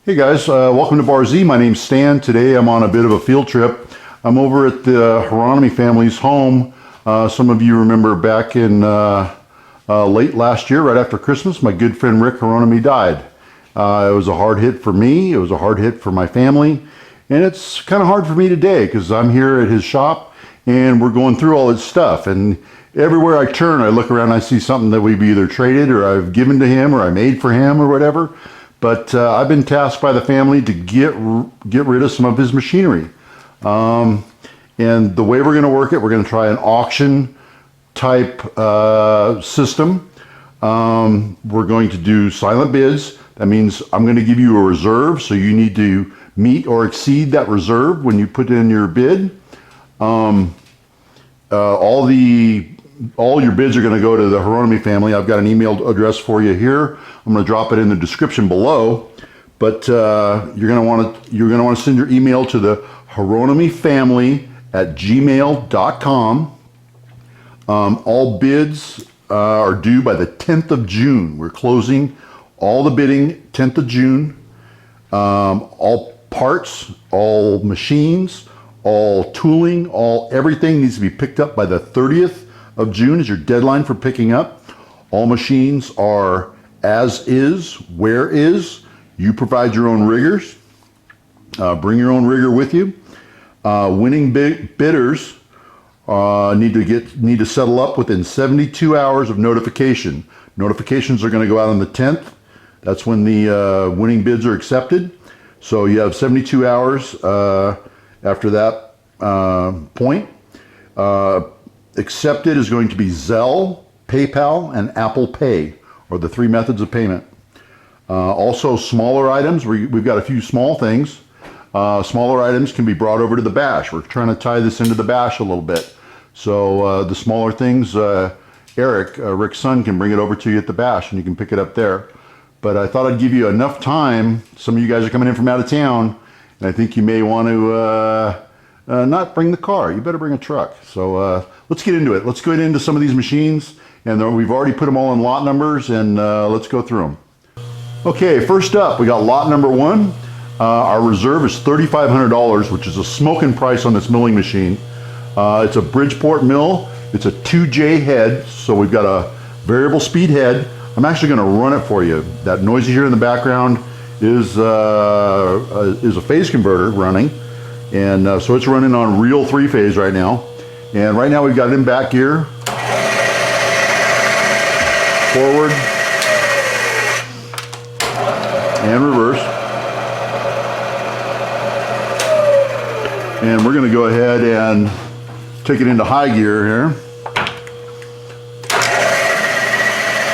Hey guys, welcome to Bar Z. My name's Stan. Today I'm on a bit of a field trip. I'm over at the Hieronymy family's home. Some of you remember back in late last year, right after Christmas, my good friend Rick Hieronymy died. It was a hard hit for me, it was a hard hit for my family, and it's kind of hard for me today because I'm here at his shop and we're going through all his stuff. And everywhere I turn, I look around, I see something that we've either traded or I've given to him or I made for him or whatever. But I've been tasked by the family to get rid of some of his machinery. And the way we're going to work it, we're going to try an auction type system. We're going to do silent bids. That means I'm going to give you a reserve, so you need to meet or exceed that reserve when you put in your bid. All your bids are going to go to the Hieronymy family. I've got an email address for you here. I'm going to drop it in the description below. But you're going to want to send your email to the HERONIMEFAMILY@gmail.com. All bids are due by the 10th of June. We're closing all the bidding 10th of June. All parts, all machines, all tooling, everything needs to be picked up by the 30th of June is your deadline for picking up. All machines are as is, where is. You provide your own riggers. Bring your own rigger with you. Winning bidders need to settle up within 72 hours of notification. Notifications are going to go out on the 10th. That's when the winning bids are accepted. So you have 72 hours after that point. Accepted is going to be Zelle, PayPal, and Apple Pay, or the three methods of payment. Also, smaller items, we've got a few small things. Smaller items can be brought over to the bash. We're trying to tie this into the bash a little bit. So the smaller things, Eric, Rick's son, can bring it over to you at the bash and you can pick it up there. But I thought I'd give you enough time. Some of you guys are coming in from out of town, and I think you may want to not bring the car. You better bring a truck. So let's get into it. Let's go into some of these machines, and we've already put them all in lot numbers, and let's go through them. Okay, first up, we got lot number one. Our reserve is $3,500, which is a smoking price on this milling machine. It's a Bridgeport mill. It's a 2J head, so we've got a variable speed head. I'm actually going to run it for you. That noise you hear in the background is a phase converter running. And so it's running on real three-phase right now. And right now we've got it in back gear, forward, and reverse. And we're going to go ahead and take it into high gear here.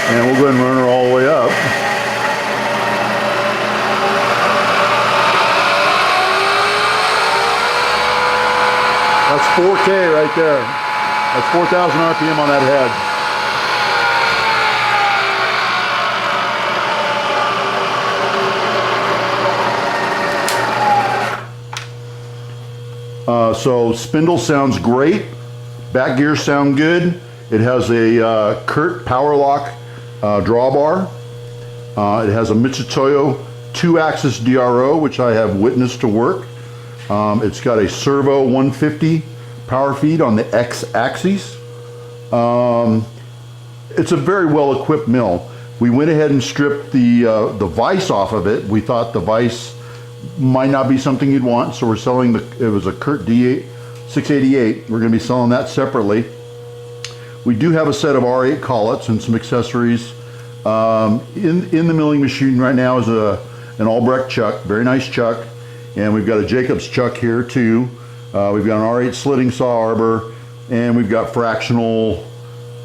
And we'll go ahead and run her all the way up. That's 4K right there. That's 4,000 RPM on that head. So spindle sounds great. Back gears sound good. It has a Curt power lock drawbar. It has a Mitchs 2-axis DRO, which I have witnessed to work. It's got a servo 150 power feed on the X-axis. It's a very well equipped mill. We went ahead and stripped the vise off of it. We thought the vise might not be something you'd want, so we're selling it was a Curt D8 688. We're going to be selling that separately. We do have a set of R8 collets and some accessories. In the milling machine right now is an Albrecht chuck, very nice chuck. And we've got a Jacobs chuck here too. We've got an R8 slitting saw arbor, and we've got fractional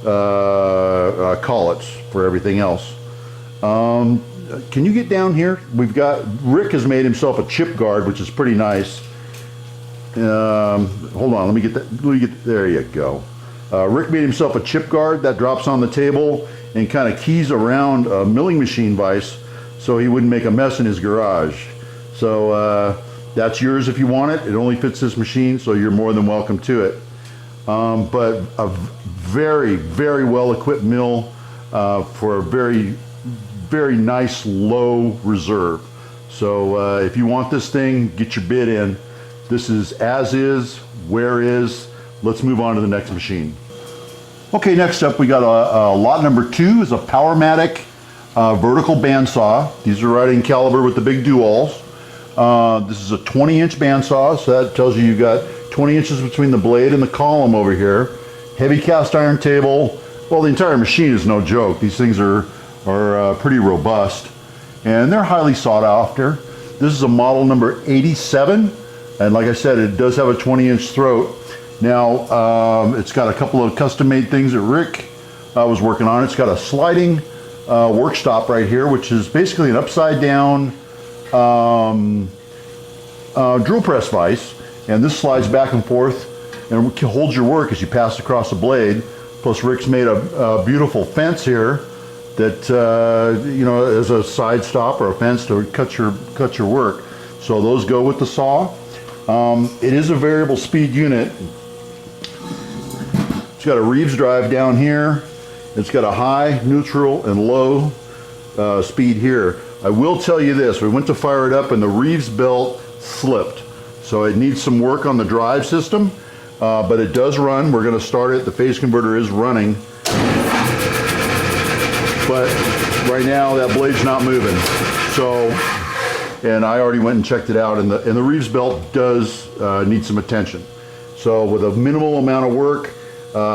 collets for everything else. Can you get down here? Rick has made himself a chip guard, which is pretty nice. Hold on, let me get there you go. Rick made himself a chip guard that drops on the table and kind of keys around a milling machine vise so he wouldn't make a mess in his garage. So that's yours if you want it. It only fits this machine, so you're more than welcome to it. But a very, very well equipped mill for a very, very nice low reserve. So if you want this thing, get your bid in. This is as is, where is. Let's move on to the next machine. Okay, next up we got a lot number 2 is a Powermatic vertical bandsaw. These are right in caliber with the big duals. This is a 20-inch bandsaw, so that tells you got 20 inches between the blade and the column over here. Heavy cast iron table. Well, the entire machine is no joke. These things are pretty robust, and they're highly sought after. This is a model number 87, and like I said, it does have a 20-inch throat. Now, it's got a couple of custom-made things that Rick was working on. It's got a sliding work stop right here, which is basically an upside-down drill press vise, and this slides back and forth and holds your work as you pass across the blade. Plus, Rick's made a beautiful fence here that you know, as a side stop or a fence to cut your work. So those go with the saw. It is a variable speed unit. It's got a Reeves drive down here. It's got a high, neutral, and low speed here. I will tell you this, we went to fire it up and the Reeves belt slipped. So it needs some work on the drive system, but it does run. We're gonna start it, the phase converter is running. But right now that blade's not moving. So, and I already went and checked it out, and the Reeves belt does need some attention. So with a minimal amount of work,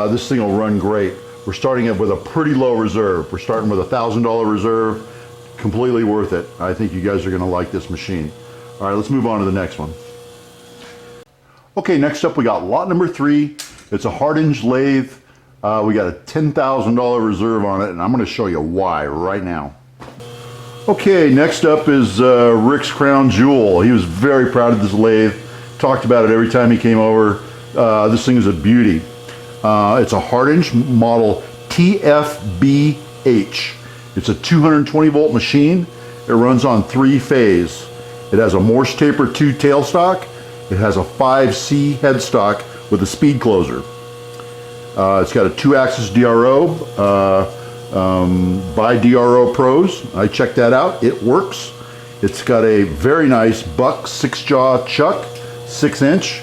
this thing will run great. We're starting it with a pretty low reserve. We're starting with a $1,000 reserve. Completely worth it. I think you guys are gonna like this machine. All right, let's move on to the next one. Okay, next up we got lot number 3. It's a hard-hinge lathe. We got a $10,000 reserve on it, and I'm gonna show you why right now. Okay, next up is Rick's crown jewel. He was very proud of this lathe. Talked about it every time he came over. This thing is a beauty. It's a hard-hinge model TFBH. It's a 220 volt machine. It runs on 3-phase. It has a Morse Taper 2 tailstock. It has a 5C headstock with a speed closer. It's got a 2-axis DRO by DRO Pros. I checked that out. It works. It's got a very nice Buck 6-jaw chuck, 6-inch.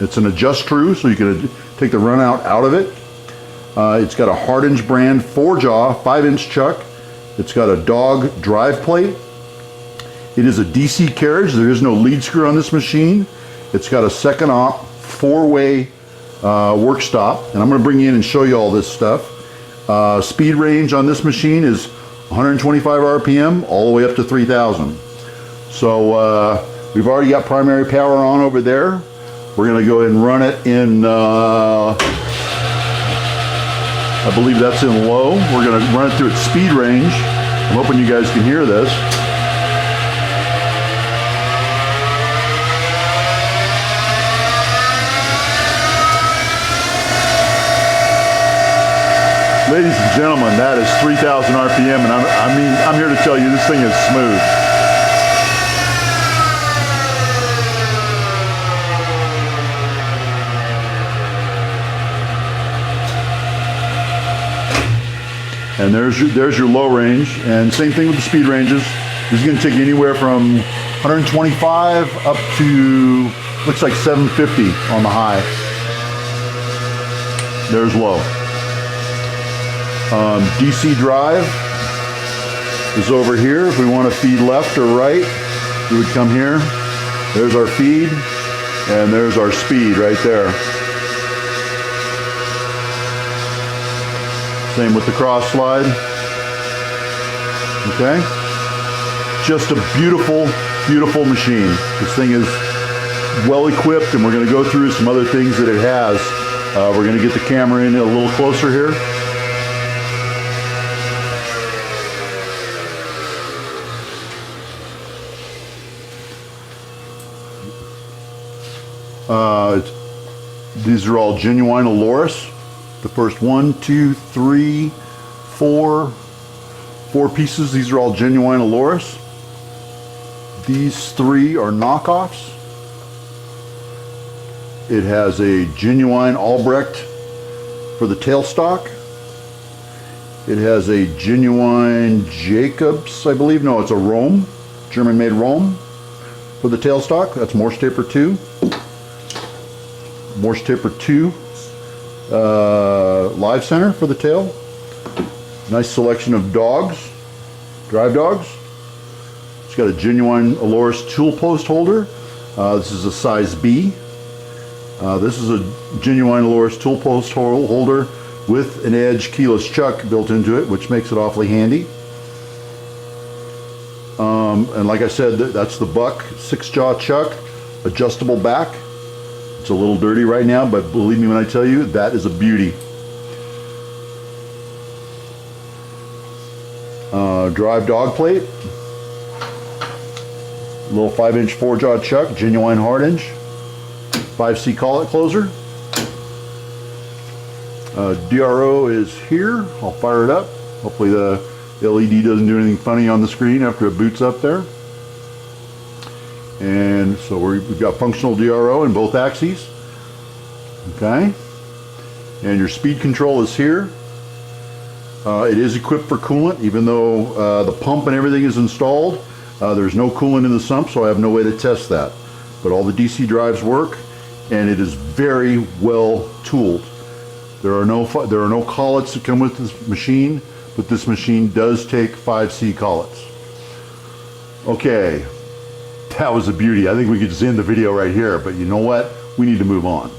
It's an adjust screw, so you can take the run out of it. It's got a hard-hinge brand 4-jaw, 5-inch chuck. It's got a dog drive plate. It is a DC carriage. There is no lead screw on this machine. It's got a second op 4-way work stop, and I'm going to bring you in and show you all this stuff. Speed range on this machine is 125 RPM all the way up to 3,000. So we've already got primary power on over there. We're going to go ahead and run it in, I believe that's in low. We're going to run it through its speed range. I'm hoping you guys can hear this. Ladies and gentlemen, that is 3,000 RPM, and I'm here to tell you this thing is smooth. And there's your low range, and same thing with the speed ranges. This is going to take anywhere from 125 up to, looks like 750 on the high. There's low. DC drive is over here. If we want to feed left or right, we would come here. There's our feed, and there's our speed right there. Same with the cross slide. Okay? Just a beautiful, beautiful machine. This thing is well equipped, and we're going to go through some other things that it has. We're going to get the camera in a little closer here. These are all genuine Aloris. The first 1, 2, 3, 4 pieces. These are all genuine Aloris. These 3 are knockoffs. It has a genuine Albrecht for the tailstock. It has a genuine Jacobs, I believe. No, it's a Rome German-made Rome for the tailstock. That's Morse taper 2. Morse taper 2 live center for the tail. Nice selection of dogs, drive dogs. It's got a genuine Aloris tool post holder. This is a size B. This is a genuine Aloris tool post holder with an edge keyless chuck built into it, which makes it awfully handy. And like I said, that's the Buck 6-jaw chuck, adjustable back. It's a little dirty right now, but believe me when I tell you, that is a beauty. Drive dog plate. Little 5-inch 4-jaw chuck, genuine hard hinge. 5C collet closer. DRO is here. I'll fire it up. Hopefully the LED doesn't do anything funny on the screen after it boots up there. And so we've got functional DRO in both axes. Okay. And your speed control is here. It is equipped for coolant, even though the pump and everything is installed. There's no coolant in the sump, so I have no way to test that. But all the DC drives work, and it is very well tooled. There are no collets that come with this machine, but this machine does take 5C collets. Okay, that was a beauty. I think we could just end the video right here, but you know what? We need to move on.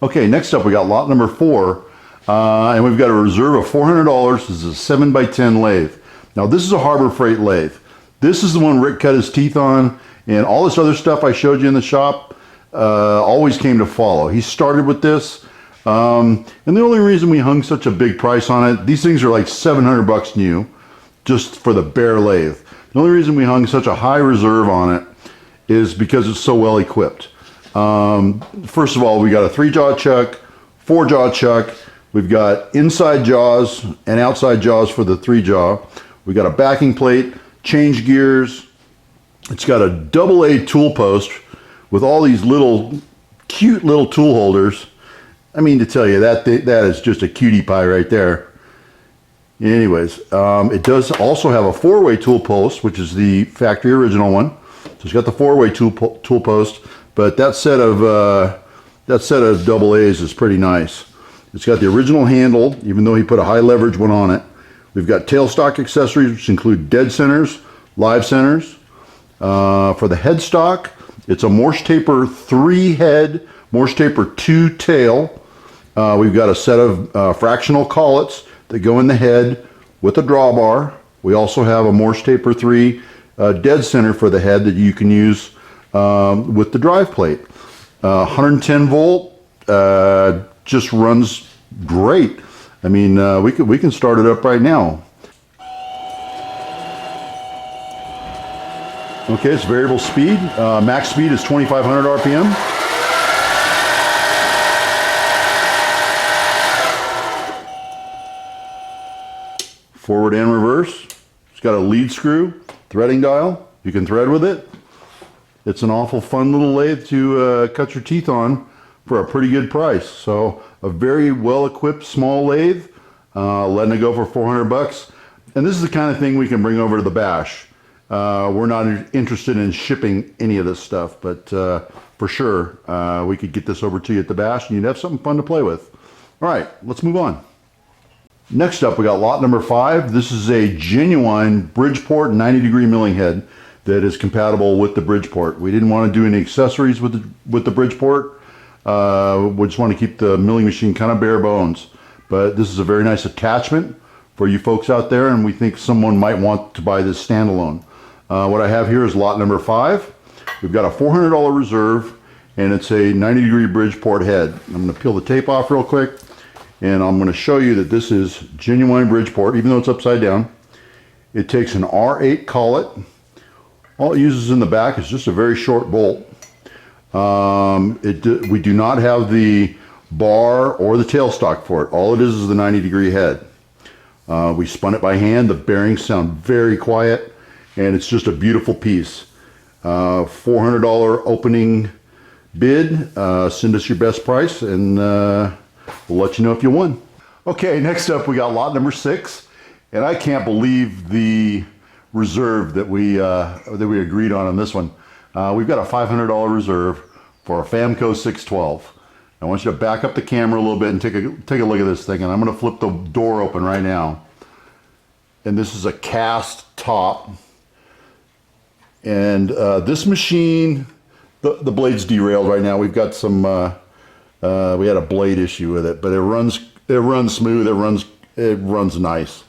Okay, next up we got lot number 4, and we've got a reserve of $400. This is a 7x10 lathe. Now this is a Harbor Freight lathe. This is the one Rick cut his teeth on, and all this other stuff I showed you in the shop always came to follow. He started with this, and the only reason we hung such a big price on it, these things are like 700 bucks new, just for the bare lathe. The only reason we hung such a high reserve on it is because it's so well equipped. First of all, we got a 3-jaw chuck, 4-jaw chuck. We've got inside jaws and outside jaws for the 3-jaw. We got a backing plate, change gears. It's got a AA tool post with all these little cute little tool holders. I mean to tell you, that is just a cutie pie right there. Anyways, it does also have a 4-way tool post, which is the factory original one. So it's got the 4-way tool post, but that set of AA's is pretty nice. It's got the original handle, even though he put a high leverage one on it. We've got tailstock accessories, which include dead centers, live centers. For the headstock, it's a Morse taper 3 head, Morse taper 2 tail. We've got a set of fractional collets that go in the head with a drawbar. We also have a Morse taper 3 dead center for the head that you can use with the drive plate. 110 volt, just runs great. I mean, we can start it up right now. Okay, it's variable speed. Max speed is 2,500 RPM. Forward and reverse. It's got a lead screw, threading dial. You can thread with it. It's an awful fun little lathe to cut your teeth on for a pretty good price. So a very well equipped small lathe, letting it go for 400 bucks. And this is the kind of thing we can bring over to the bash. We're not interested in shipping any of this stuff, but for sure we could get this over to you at the bash and you'd have something fun to play with. All right, let's move on. Next up, we got lot number 5. This is a genuine Bridgeport 90-degree milling head that is compatible with the Bridgeport. We didn't want to do any accessories with the Bridgeport. We just want to keep the milling machine kind of bare bones. But this is a very nice attachment for you folks out there, and we think someone might want to buy this standalone. What I have here is lot number 5. We've got a $400 reserve, and it's a 90-degree Bridgeport head. I'm going to peel the tape off real quick, and I'm going to show you that this is genuine Bridgeport, even though it's upside down. It takes an R8 collet. All it uses in the back is just a very short bolt. We do not have the bar or the tailstock for it. All it is the 90-degree head. We spun it by hand. The bearings sound very quiet, and it's just a beautiful piece. $400 opening bid. Send us your best price, and we'll let you know if you won. Okay, next up we got lot number 6, and I can't believe the reserve that we agreed on this one. We've got a $500 reserve for a Famco 612. I want you to back up the camera a little bit and take a look at this thing, and I'm going to flip the door open right now. And this is a cast top. And this machine, the blade's derailed right now. We've got some, we had a blade issue with it, but it runs smooth. It runs nice.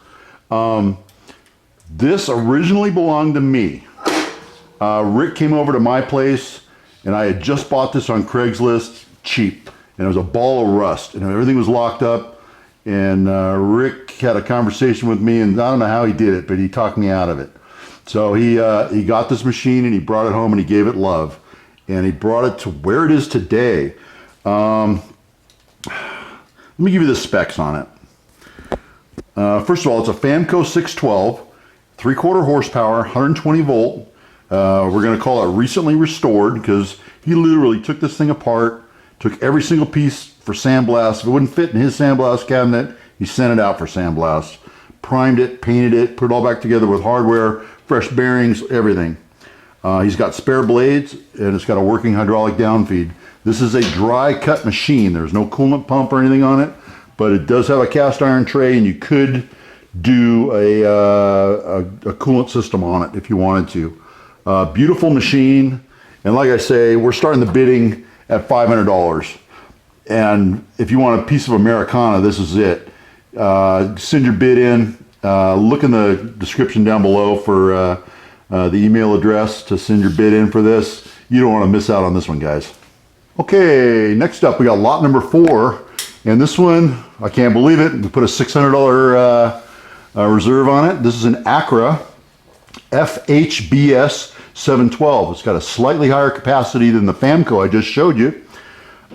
This originally belonged to me. Rick came over to my place, and I had just bought this on Craigslist cheap, and it was a ball of rust, and everything was locked up. And Rick had a conversation with me, and I don't know how he did it, but he talked me out of it. So he got this machine, and he brought it home, and he gave it love, and he brought it to where it is today. Let me give you the specs on it. First of all, it's a Famco 612, 3/4 horsepower, 120 volt. We're going to call it recently restored because he literally took this thing apart, took every single piece for sandblast. If it wouldn't fit in his sandblast cabinet, he sent it out for sandblast. Primed it, painted it, put it all back together with hardware, fresh bearings, everything. He's got spare blades, and it's got a working hydraulic downfeed. This is a dry cut machine. There's no coolant pump or anything on it, but it does have a cast iron tray, and you could do a coolant system on it if you wanted to. Beautiful machine, and like I say, we're starting the bidding at $500. And if you want a piece of Americana, this is it. Send your bid in. Look in the description down below for the email address to send your bid in for this. You don't want to miss out on this one, guys. Okay, next up we got lot number 4, and this one, I can't believe it, we put a $600 reserve on it. This is an Acura Fhbs 712. It's got a slightly higher capacity than the Famco I just showed you.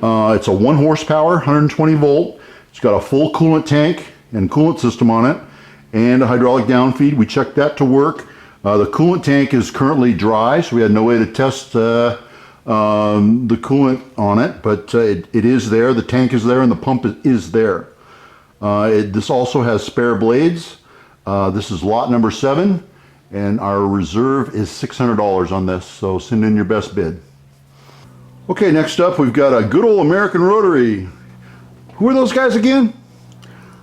It's a 1 horsepower, 120 volt. It's got a full coolant tank and coolant system on it, and a hydraulic downfeed. We checked that to work. The coolant tank is currently dry, so we had no way to test the coolant on it, but it is there. The tank is there, and the pump is there. This also has spare blades. This is lot number 7, and our reserve is $600 on this, so send in your best bid. Okay, next up we've got a good old American Rotary. Who are those guys again?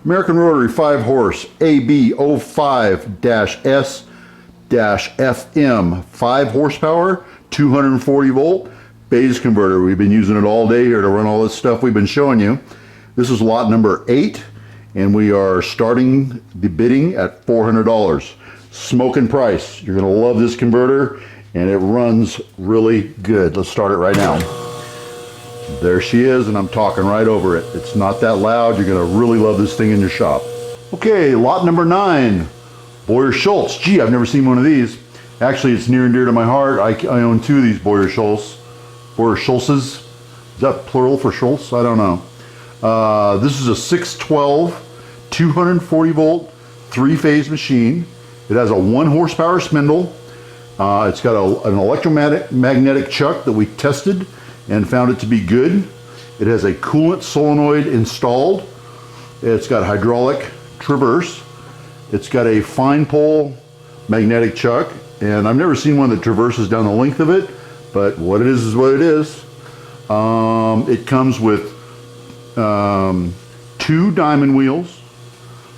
American Rotary 5 horse AB05-S-FM, 5 horsepower, 240 volt phase converter. We've been using it all day here to run all this stuff we've been showing you. This is lot number 8, and we are starting the bidding at $400. Smoking price. You're going to love this converter, and it runs really good. Let's start it right now. There she is, and I'm talking right over it. It's not that loud. You're going to really love this thing in your shop. Okay, lot number 9, Boyer Schultz. Gee, I've never seen one of these. Actually, it's near and dear to my heart. I own 2 of these Boyer Schultzes. Is that plural for Schultz? I don't know. This is a 612, 240 volt, 3-phase machine. It has a 1 horsepower spindle. It's got an electromagnetic chuck that we tested and found it to be good. It has a coolant solenoid installed. It's got hydraulic traverse. It's got a fine pole magnetic chuck, and I've never seen one that traverses down the length of it, but what it is what it is. It comes with 2 diamond wheels,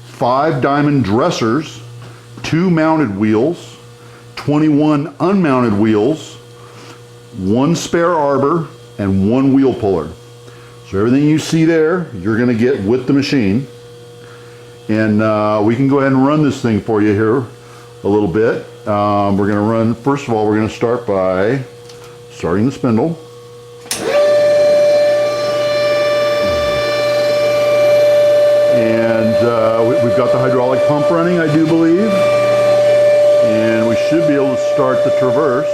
5 diamond dressers, 2 mounted wheels, 21 unmounted wheels, 1 spare arbor, and 1 wheel puller. So everything you see there, you're going to get with the machine. And we can go ahead and run this thing for you here a little bit. We're going to run, first of all, we're going to start by starting the spindle. And we've got the hydraulic pump running, I do believe. And we should be able to start the traverse.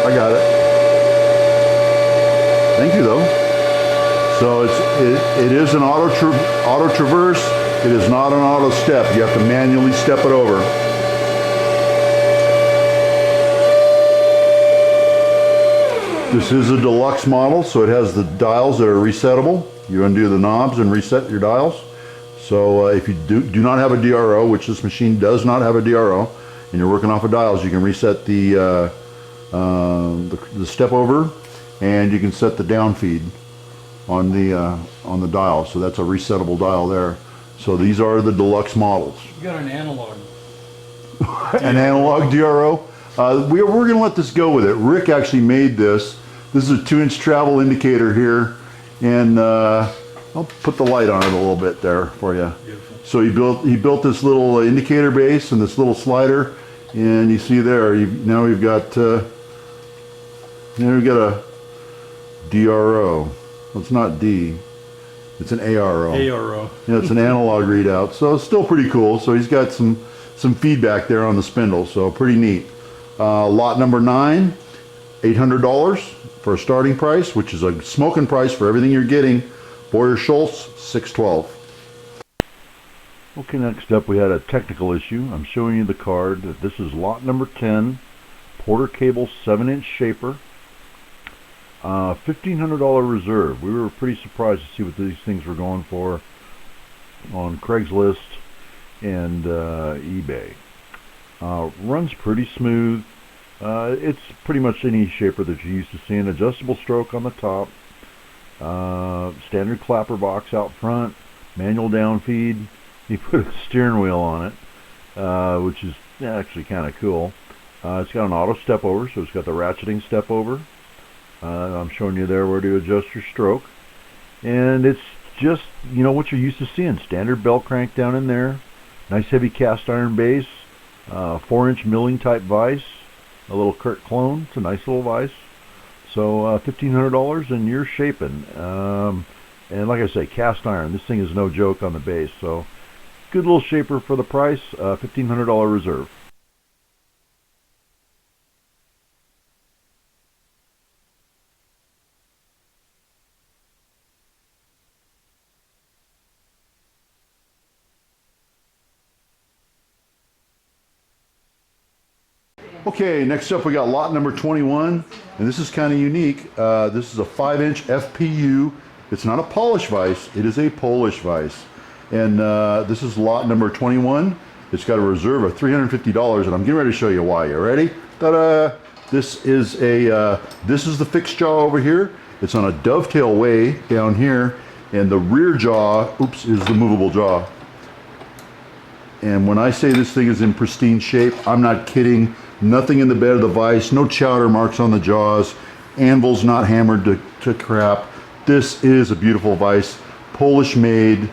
I got it. Thank you, though. So it is an auto traverse. It is not an auto step. You have to manually step it over. This is a deluxe model, so it has the dials that are resettable. You undo the knobs and reset your dials. So if you do not have a DRO, which this machine does not have a DRO, and you're working off of dials, you can reset the step over, and you can set the down feed on the dial. So that's a resettable dial there. So these are the deluxe models. You got an analog. An analog DRO. We're going to let this go with it. Rick actually made this. This is a 2-inch travel indicator here, and I'll put the light on it a little bit there for you. Beautiful. So he built this little indicator base and this little slider, and you see there. Now we've got a DRO. Well, it's not D. It's an ARO. ARO. Yeah, it's an analog readout. So it's still pretty cool. So he's got some feedback there on the spindle. So pretty neat. Lot number 9, $800 for a starting price, which is a smoking price for everything you're getting. Boyer Schultz, $612. Okay, next up we had a technical issue. I'm showing you the card. This is lot number 10, Porter Cable 7-inch shaper. $1,500 reserve. We were pretty surprised to see what these things were going for on Craigslist and eBay. Runs pretty smooth. It's pretty much any shaper that you're used to seeing. Adjustable stroke on the top, standard clapper box out front, manual down feed. He put a steering wheel on it, which is actually kind of cool. It's got an auto step over, so it's got the ratcheting step over. I'm showing you there where to adjust your stroke, and it's just, you know, what you're used to seeing. Standard bell crank down in there, nice heavy cast iron base, 4-inch milling type vise, a little Curt clone. It's a nice little vise. So $1,500 and you're shaping, and like I say, cast iron. This thing is no joke on the base. So good little shaper for the price. $1,500 reserve. Okay, next up we got lot number 21, and this is kind of unique. This is a 5-inch FPU. It's not a polish vise, it is a Polish vise. And this is lot number 21. It's got a reserve of $350, and I'm getting ready to show you why. You ready? Ta-da! This is the fixed jaw over here. It's on a dovetail way down here, and the rear jaw, is the movable jaw. And when I say this thing is in pristine shape, I'm not kidding. Nothing in the bed of the vise, no chowder marks on the jaws, anvil's not hammered to crap. This is a beautiful vise, Polish made,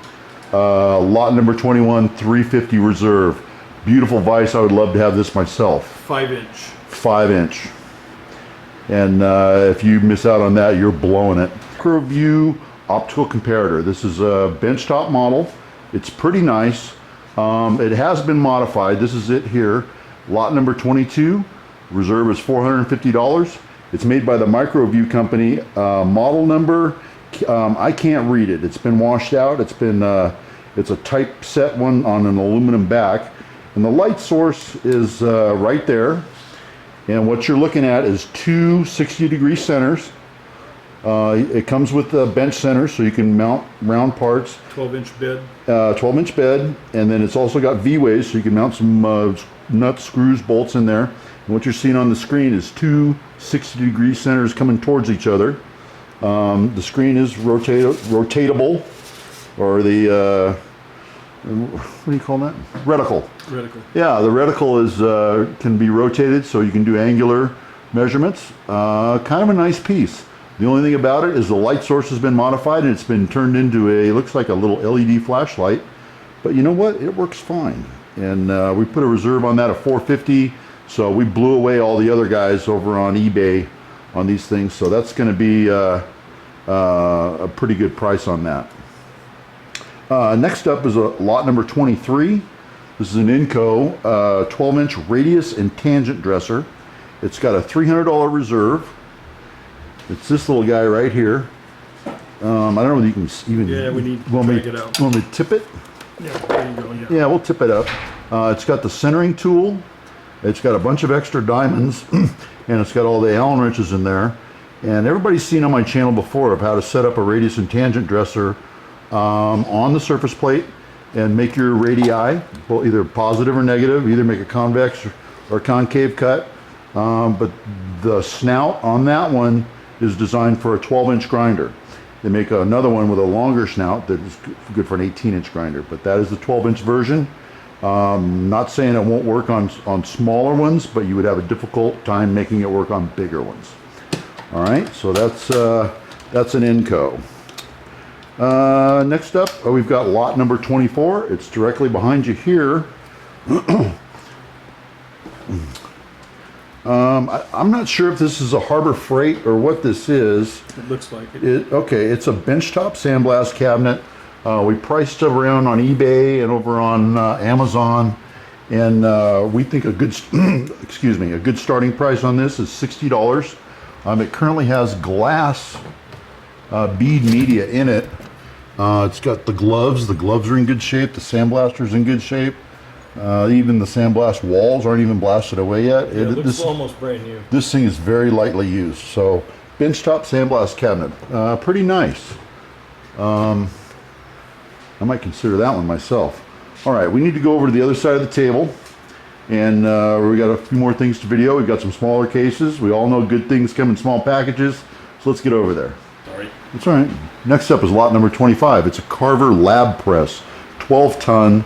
lot number 21, $350 reserve. Beautiful vise. I would love to have this myself. 5-inch. 5-inch. And if you miss out on that, you're blowing it. Acura optical comparator. This is a benchtop model. It's pretty nice. It has been modified. This is it here. Lot number 22, reserve is $450. It's made by the Microview company. Model number, I can't read it. It's been washed out. It's a typeset one on an aluminum back. And the light source is right there. And what you're looking at is two 60-degree centers. It comes with a bench center, so you can mount round parts. 12-inch bed. 12-inch bed, and then it's also got V-ways, so you can mount some nuts, screws, bolts in there. And what you're seeing on the screen is two 60-degree centers coming towards each other. The screen is rotatable, or the what do you call that? Reticle. Reticle. Yeah, the reticle is can be rotated, so you can do angular measurements. Kind of a nice piece. The only thing about it is the light source has been modified and it's been turned into looks like a little LED flashlight. But you know what? It works fine. And we put a reserve on that of $450. So we blew away all the other guys over on eBay on these things. So that's going to be a pretty good price on that. Next up is a lot number 23. This is an Inco 12-inch radius and tangent dresser. It's got a $300 reserve. It's this little guy right here. I don't know whether you can even. Yeah, we need to drag it out. Want me to tip it? Yeah, there you go. Yeah. Yeah, we'll tip it up. It's got the centering tool. It's got a bunch of extra diamonds, and it's got all the Allen wrenches in there. And everybody's seen on my channel before of how to set up a radius and tangent dresser on the surface plate. and make your radii, well, either positive or negative, either make a convex or concave cut. But the snout on that one is designed for a 12-inch grinder. They make another one with a longer snout that is good for an 18-inch grinder, but that is the 12-inch version. Not saying it won't work on smaller ones, but you would have a difficult time making it work on bigger ones. All right, so that's an Inco. Next up, we've got lot number 24. It's directly behind you here. I'm not sure if this is a Harbor Freight or what this is. It looks like it. Okay, it's a benchtop sandblast cabinet. We priced it around on eBay and over on Amazon, and we think a good, excuse me, a good starting price on this is $60. It currently has glass bead media in it. It's got the gloves. The gloves are in good shape. The sandblaster's in good shape. Even the sandblast walls aren't even blasted away yet. Yeah, it looks almost brand new. This thing is very lightly used. So benchtop sandblast cabinet, pretty nice. I might consider that one myself. All right, we need to go over to the other side of the table, and we got a few more things to video. We've got some smaller cases. We all know good things come in small packages, so let's get over there. Sorry. That's all right. Next up is lot number 25. It's a Carver Lab press, 12-ton.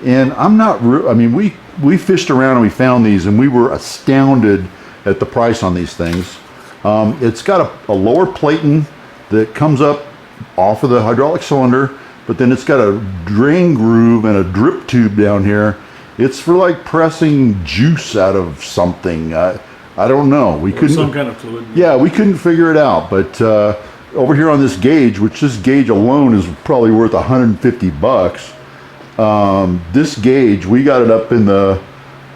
And I'm not, I mean, we fished around and we found these, and we were astounded at the price on these things. It's got a lower platen that comes up off of the hydraulic cylinder, but then it's got a drain groove and a drip tube down here. It's for like pressing juice out of something. I don't know. We couldn't. Some kind of fluid. Yeah, we couldn't figure it out. But over here on this gauge, which this gauge alone is probably worth 150 bucks. This gauge, we got it up in the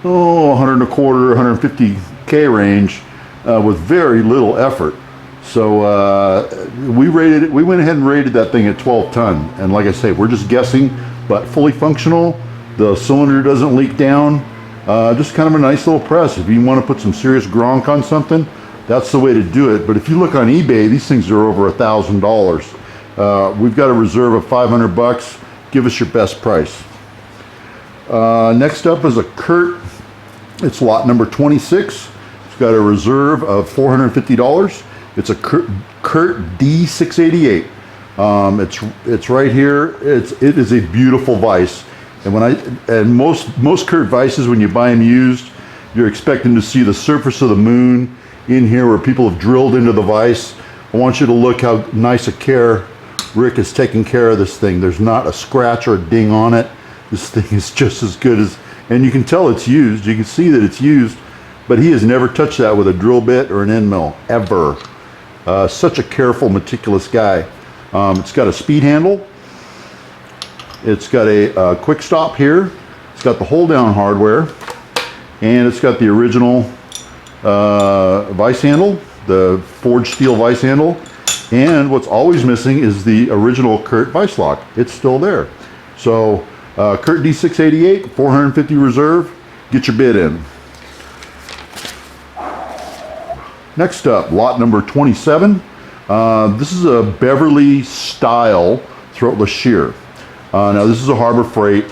100 and a quarter, 150K range with very little effort. So we went ahead and rated that thing at 12 ton. And like I say, we're just guessing, but fully functional. The cylinder doesn't leak down. Just kind of a nice little press. If you want to put some serious gronk on something, that's the way to do it. But if you look on eBay, these things are over $1,000. We've got a reserve of 500 bucks. Give us your best price. Next up is a Curt. It's lot number 26. It's got a reserve of $450. It's a Curt D688. It's right here. It is a beautiful vise. And most Curt Vises, when you buy them used, you're expecting to see the surface of the moon in here where people have drilled into the vise. I want you to look how nice a care Rick is taking care of this thing. There's not a scratch or a ding on it. This thing is just as good as, and you can tell it's used. You can see that it's used, but he has never touched that with a drill bit or an end mill, ever. Such a careful, meticulous guy. It's got a speed handle. It's got a quick stop here. It's got the hold down hardware, and it's got the original vise handle, the forged steel vise handle. And what's always missing is the original Curt vise lock. It's still there. So Curt D688, 450 reserve. Get your bid in. Next up, lot number 27. This is a Beverly style throatless shear. Now this is a Harbor Freight,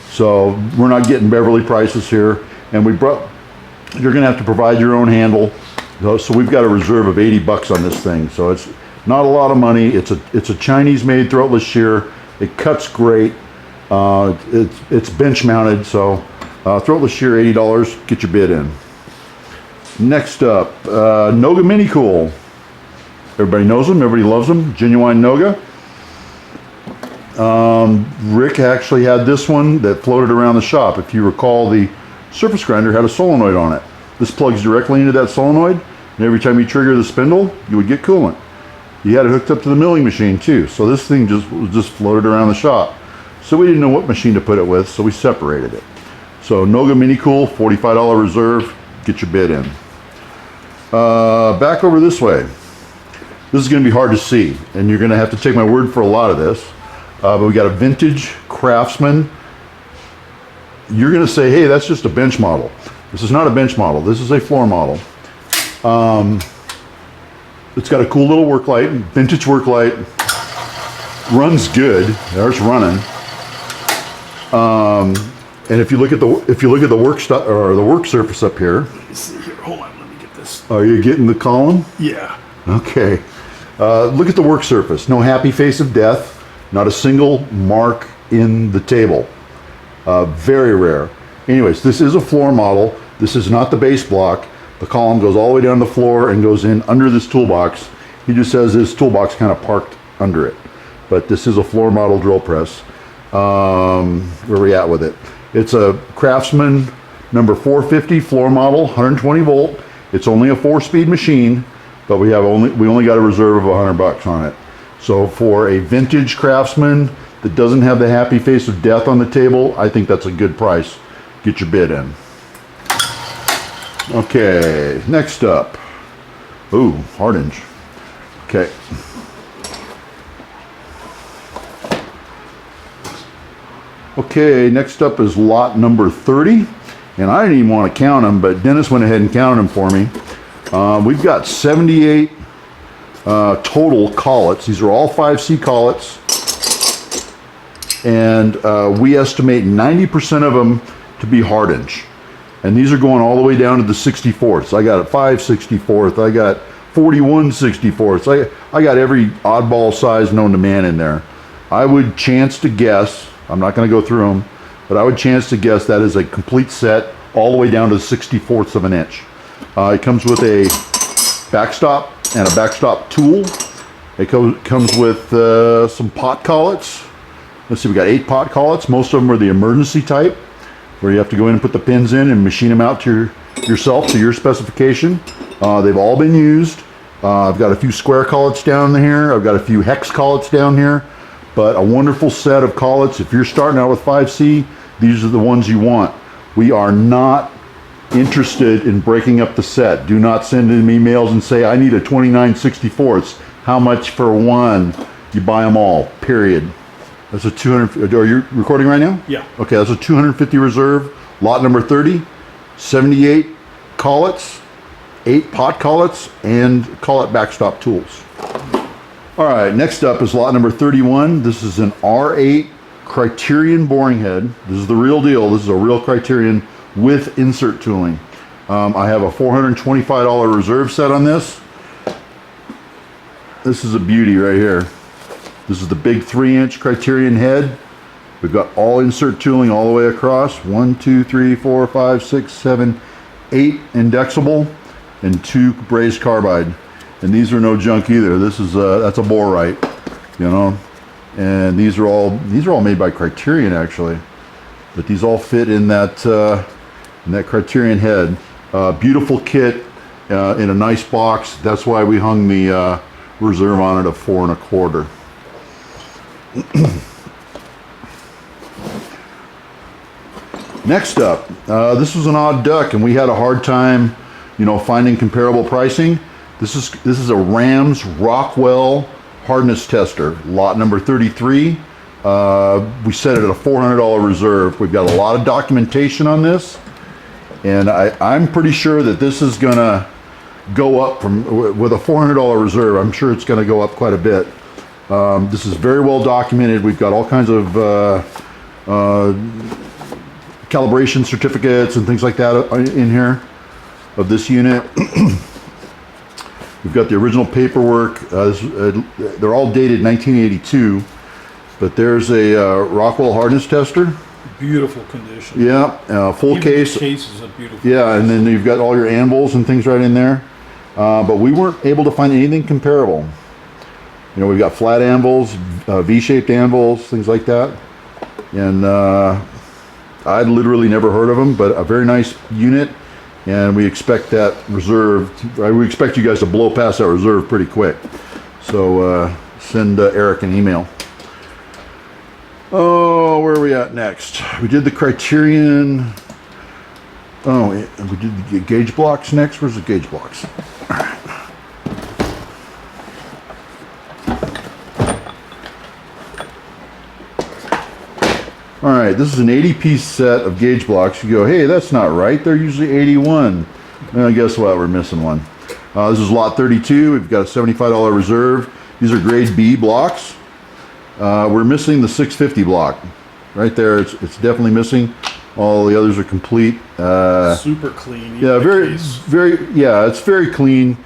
so we're not getting Beverly prices here. And you're gonna have to provide your own handle. So we've got a reserve of 80 bucks on this thing. So it's not a lot of money. It's a Chinese-made throatless shear. It cuts great. It's bench mounted. So throatless shear, $80. Get your bid in. Next up, Noga MiniCool. Everybody knows them. Everybody loves them. Genuine Noga. Rick actually had this one that floated around the shop. If you recall, the surface grinder had a solenoid on it. This plugs directly into that solenoid, and every time you trigger the spindle, you would get coolant. You had it hooked up to the milling machine too, so this thing just floated around the shop. So we didn't know what machine to put it with, so we separated it. So Noga MiniCool, $45 reserve. Get your bid in. Back over this way. This is going to be hard to see, and you're going to have to take my word for a lot of this. But we got a vintage Craftsman. You're going to say, hey, that's just a bench model. This is not a bench model. This is a floor model. It's got a cool little work light, vintage work light. Runs good. There's running. And if you look at the work surface up here, Let me see here. Hold on. Let me get this. are you getting the column? Yeah. Okay. Look at the work surface. No happy face of death. Not a single mark in the table. Very rare. Anyways, this is a floor model. This is not the base block. The column goes all the way down the floor and goes in under this toolbox. He just has his toolbox kind of parked under it. But this is a floor model drill press. Where are we at with it? It's a Craftsman number 450 floor model, 120 volt. It's only a 4-speed machine, but we only got a reserve of $100 on it. So for a vintage Craftsman that doesn't have the happy face of death on the table, I think that's a good price. Get your bid in. Okay, next up. Ooh, hardened. Okay. Okay, next up is lot number 30. And I didn't even want to count them, but Dennis went ahead and counted them for me. We've got 78 total collets. These are all 5C collets. And we estimate 90% of them to be hard inch. And these are going all the way down to the 64ths. I got a 5/64, I got 41/64. I got every oddball size known to man in there. I would chance to guess, I'm not going to go through them, but I would chance to guess that is a complete set all the way down to the 64ths of an inch. It comes with a backstop and a backstop tool. It comes with some pot collets. Let's see, we got 8 pot collets. Most of them are the emergency type, where you have to go in and put the pins in and machine them out to yourself to your specification. They've all been used. I've got a few square collets down here. I've got a few hex collets down here. But a wonderful set of collets. If you're starting out with 5C, these are the ones you want. We are not interested in breaking up the set. Do not send in emails and say, I need a 29/64. How much for one? You buy them all, period. That's a 200, are you recording right now? Yeah. Okay, that's a 250 reserve, lot number 30, 78 collets, 8 pot collets, and collet backstop tools. All right, next up is lot number 31. This is an R8 Criterion boring head. This is the real deal. This is a real Criterion with insert tooling. I have a $425 reserve set on this. This is a beauty right here. This is the big 3-inch Criterion head. We've got all insert tooling all the way across. 1, 2, 3, 4, 5, 6, 7, 8 indexable and 2 brazed carbide. And these are no junk either. This is that's a borite, you know. And these are all made by Criterion actually. But these all fit in that Criterion head. Beautiful kit in a nice box. That's why we hung the reserve on it of 4 1/4. Next up, this was an odd duck, and we had a hard time, you know, finding comparable pricing. This is a Rams Rockwell hardness tester, lot number 33. We set it at a $400 reserve. We've got a lot of documentation on this, and I'm pretty sure that this is gonna go up with a $400 reserve. I'm sure it's gonna go up quite a bit. This is very well documented. We've got all kinds of calibration certificates and things like that in here of this unit. We've got the original paperwork. They're all dated 1982, but there's a Rockwell hardness tester. Beautiful condition. Yeah, full Even case. The case is a beautiful. Yeah, and then you've got all your anvils and things right in there. But we weren't able to find anything comparable. You know, we've got flat anvils, V-shaped anvils, things like that. And I'd literally never heard of them, but a very nice unit. And we expect that reserve, we expect you guys to blow past that reserve pretty quick. So send Eric an email. Oh, where are we at next? We did the Criterion. Oh, we did the gauge blocks next. Where's the gauge blocks? All right. All right, this is an 80-piece set of gauge blocks. You go, hey, that's not right. They're usually 81. Well, guess what? We're missing one. This is lot 32. We've got a $75 reserve. These are grade B blocks. We're missing the 650 block. right there. It's definitely missing. All the others are complete. Super clean. Yeah, it's very clean.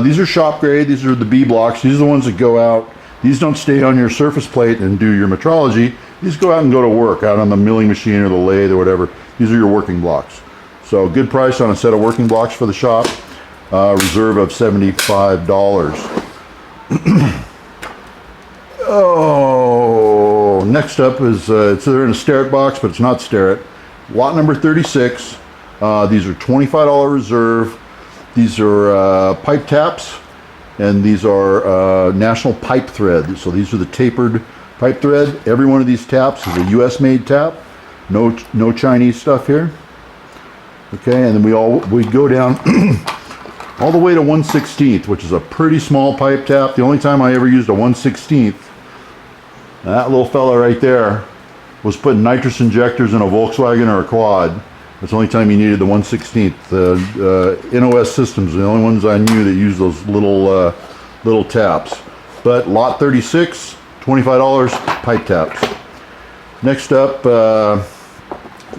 These are shop grade. These are the B blocks. These are the ones that go out. These don't stay on your surface plate and do your metrology. These go out and go to work out on the milling machine or the lathe or whatever. These are your working blocks. So good price on a set of working blocks for the shop. Reserve of $75. Oh, next up is they're in a Starrett box, but it's not Starrett. Lot number 36. These are $25 reserve. These are pipe taps, and these are national pipe thread. So these are the tapered pipe thread. Every one of these taps is a U.S. made tap. No Chinese stuff here. Okay, and then we go down all the way to 1/16, which is a pretty small pipe tap. The only time I ever used a 1/16, that little fella right there, was putting nitrous injectors in a Volkswagen or a quad. That's the only time you needed the 1/16. The NOS systems are the only ones I knew that used those little taps. But lot 36, $25 pipe taps. Next up,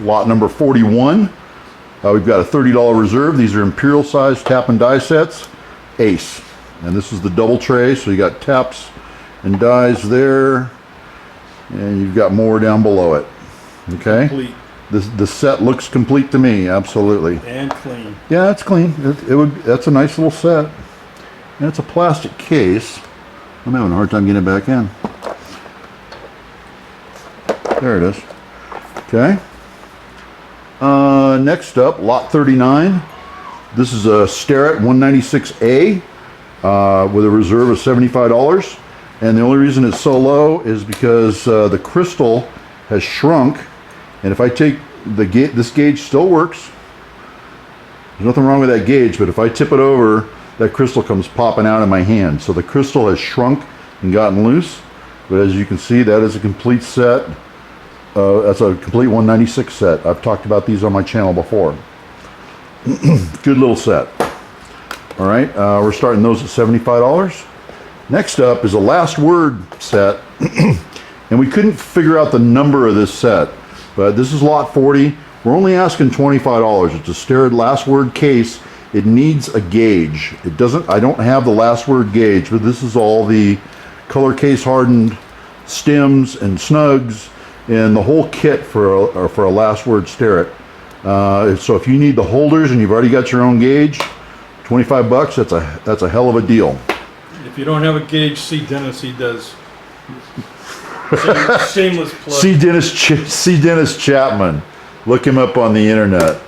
lot number 41. We've got a $30 reserve. These are imperial size tap and die sets. Ace. And this is the double tray, so you got taps and dies there. And you've got more down below it. Okay? Complete. The set looks complete to me, absolutely. And clean. Yeah, it's clean. That's a nice little set. And it's a plastic case. I'm having a hard time getting it back in. There it is. Okay. Next up, lot 39. This is a Starrett 196A with a reserve of $75. And the only reason it's so low is because the crystal has shrunk. And if I take this gauge still works. There's nothing wrong with that gauge, but if I tip it over, that crystal comes popping out of my hand. So the crystal has shrunk and gotten loose. But as you can see, that is a complete set. That's a complete 196 set. I've talked about these on my channel before. Good little set. All right, we're starting those at $75. Next up is a last word set. And we couldn't figure out the number of this set, but this is lot 40. We're only asking $25. It's a Starrett last word case. It needs a gauge. It doesn't, I don't have the last word gauge, but this is all the color case hardened stems and snugs and the whole kit for a last word Starrett. So if you need the holders and you've already got your own gauge, $25, that's a hell of a deal. If you don't have a gauge, see Dennis, he does. Shameless plug. See Dennis Chapman. Look him up on the internet.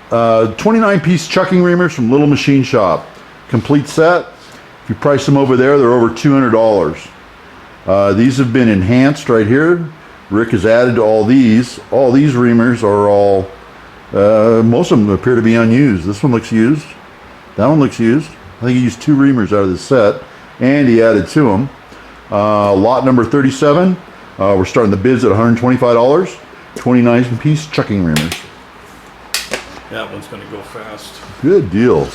29-piece chucking reamers from Little Machine Shop. Complete set. If you price them over there, they're over $200. These have been enhanced right here. Rick has added to all these. All these reamers are all, most of them appear to be unused. This one looks used. That one looks used. I think he used 2 reamers out of this set, and he added to them. Lot number 37, we're starting the bids at $125. 29-piece chucking reamers. That one's going to go fast. Good deal.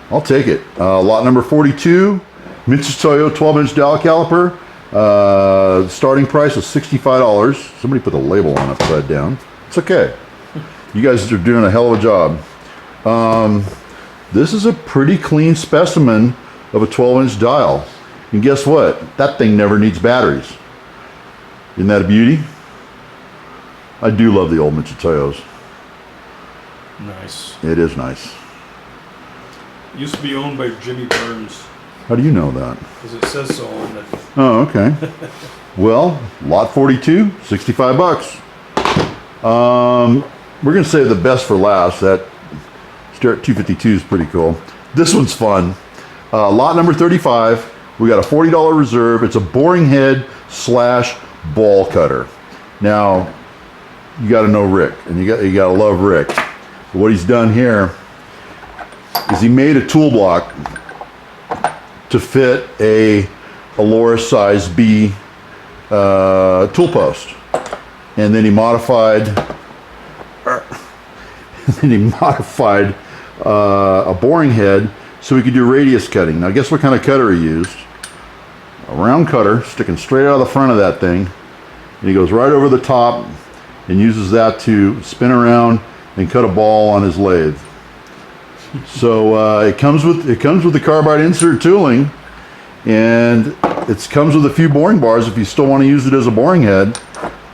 I'll take it. Lot number 42, Mitchs Toyo 12-inch dial caliper. Starting price is $65. Somebody put the label on upside down. It's okay. You guys are doing a hell of a job. This is a pretty clean specimen of a 12-inch dial. And guess what? That thing never needs batteries. Isn't that a beauty? I do love the old Mitchs Toyos. Nice. It is nice. Used to be owned by Jimmy Burns. How do you know that? Because it says so on it. Oh, okay. Well, lot 42, $65. We're going to save the best for last. That Starrett 252 is pretty cool. This one's fun. Lot number 35. We got a $40 reserve. It's a boring head / ball cutter. Now, you got to know Rick, and you got to love Rick. But what he's done here is he made a tool block to fit a Loris size B tool post, and then he modified. A boring head so we could do radius cutting. Now guess what kind of cutter he used? A round cutter sticking straight out of the front of that thing, and he goes right over the top and uses that to spin around and cut a ball on his lathe. So it comes with the carbide insert tooling, and it comes with a few boring bars if you still want to use it as a boring head.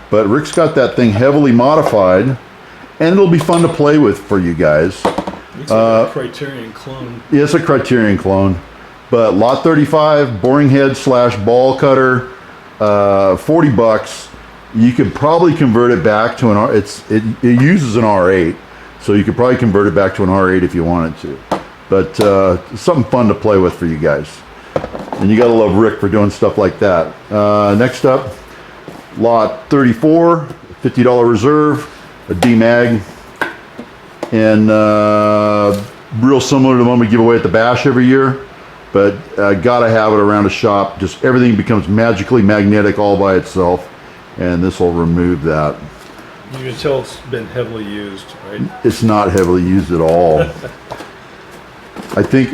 But Rick's got that thing heavily modified, and it'll be fun to play with for you guys. Looks like a Criterion clone. Yeah, it's a Criterion clone, but lot 35 boring head slash ball cutter, $40. You could probably convert it back to an it uses an R8, so you could probably convert it back to an R8 if you wanted to. But something fun to play with for you guys, and you gotta love Rick for doing stuff like that. Next up, lot 34, $50 reserve, a Dmag, and real similar to the one we give away at the bash every year, but gotta have it around a shop. Just everything becomes magically magnetic all by itself, and this will remove that. You can tell it's been heavily used, right? It's not heavily used at all. I think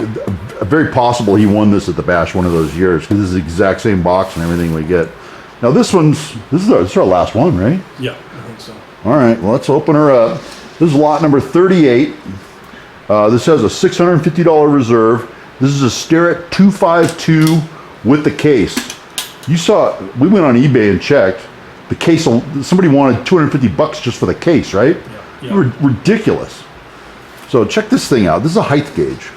very possible he won this at the bash one of those years, because this is the exact same box and everything we get. Now this is our last one, right? Yeah, I think so. All right, well, let's open her up. This is lot number 38. This has a $650 reserve. This is a Starrett 252 with the case. You saw, we went on eBay and checked. The case, somebody wanted $250 just for the case, right? Yeah. Ridiculous. So check this thing out. This is a height gauge.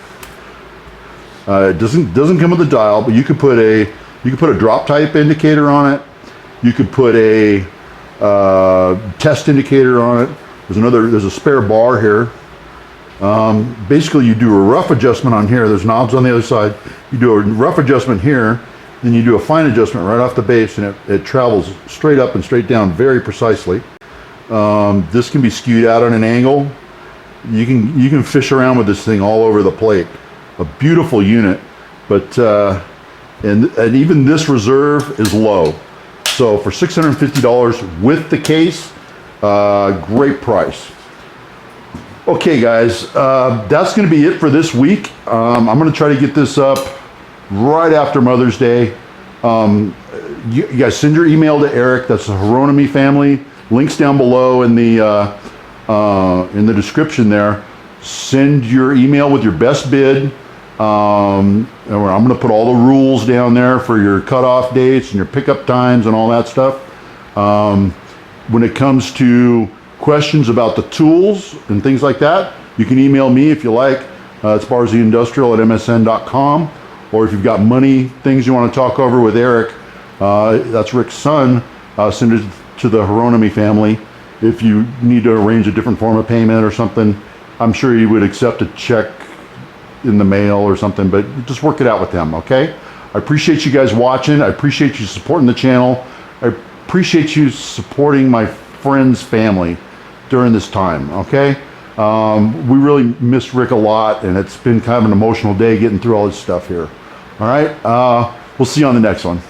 It doesn't come with a dial, but you could put a drop type indicator on it. You could put a test indicator on it. There's a spare bar here. Basically, you do a rough adjustment on here. There's knobs on the other side. You do a rough adjustment here, then you do a fine adjustment right off the base, and it travels straight up and straight down very precisely. This can be skewed out on an angle. You can fish around with this thing all over the plate. A beautiful unit, but and even this reserve is low. So for $650 with the case, great price. Okay, guys, that's going to be it for this week. I'm going to try to get this up right after Mother's Day. You guys send your email to Eric. That's the HERONIMEFAMILY. Links down below in the description there. Send your email with your best bid. I'm going to put all the rules down there for your cutoff dates and your pickup times and all that stuff. When it comes to questions about the tools and things like that, you can email me if you like. It's barstheindustrial@msn.com. Or if you've got money things you want to talk over with Eric, that's Rick's son, send it to the HERONIMEFAMILY. If you need to arrange a different form of payment or something, I'm sure he would accept a check in the mail or something, but just work it out with them, okay? I appreciate you guys watching. I appreciate you supporting the channel. I appreciate you supporting my friend's family during this time, okay? We really missed Rick a lot, and it's been kind of an emotional day getting through all this stuff here. All right, we'll see you on the next one.